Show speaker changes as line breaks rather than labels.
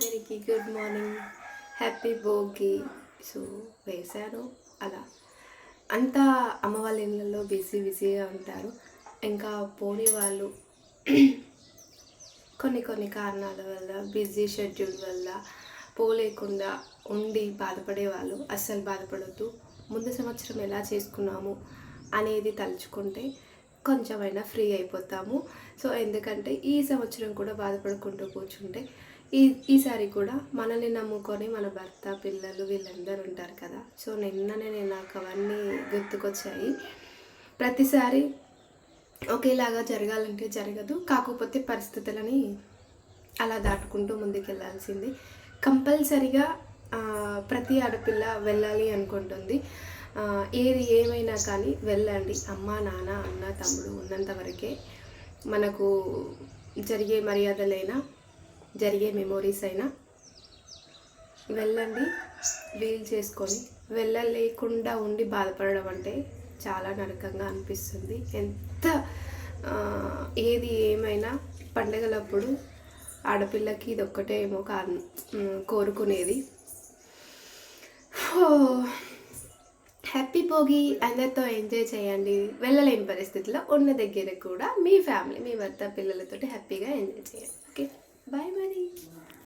అందరికీ good morning, happy Bhogi. So వేశాను అలా అంతా అమ్మ వాళ్ళ ఇళ్ళల్లో బిజీగా ఉంటారు. ఇంకా పోని వాళ్ళు కొన్ని కారణాల వల్ల బిజీ షెడ్యూల్ వల్ల పోలేకుండా ఉండి బాధపడే వాళ్ళు అస్సలు బాధపడొద్దు. ముందు సంవత్సరం ఎలా చేసుకున్నాము అనేది తలుచుకుంటే కొంచెమైనా ఫ్రీ అయిపోతాము. సో ఎందుకంటే ఈ సంవత్సరం కూడా బాధపడుకుంటూ కూర్చుంటే ఈసారి కూడా మనల్ని నమ్ముకొని మన భర్త పిల్లలు వీళ్ళందరూ ఉంటారు కదా. సో నిన్ననే నాకు అవన్నీ గుర్తుకొచ్చాయి. ప్రతిసారి ఒకేలాగా జరగాలంటే జరగదు, కాకపోతే పరిస్థితులని అలా దాటుకుంటూ ముందుకెళ్ళాల్సింది. కంపల్సరిగా ప్రతి ఆడపిల్ల వెళ్ళాలి అనుకుంటుంది. ఏది ఏమైనా కానీ వెళ్ళండి. అమ్మ నాన్న అన్న తమ్ముడు ఉన్నంత వరకే మనకు జరిగే మర్యాదలైనా జరిగే మెమోరీస్ అయినా వెళ్ళండి. వీలు చేసుకొని వెళ్ళలేకుండా ఉండి బాధపడడం అంటే చాలా నరకంగా అనిపిస్తుంది. ఎంత ఏది ఏమైనా పండగలప్పుడు ఆడపిల్లకి ఇది ఒక్కటే ఏమో కోరుకునేది. హ్యాపీ భోగి, అందరితో ఎంజాయ్ చేయండి. వెళ్ళలేని పరిస్థితిలో ఉన్న దగ్గర కూడా మీ ఫ్యామిలీ మీ భర్త పిల్లలతో హ్యాపీగా ఎంజాయ్ చేయండి. ఓకే, బాయ్ మరి.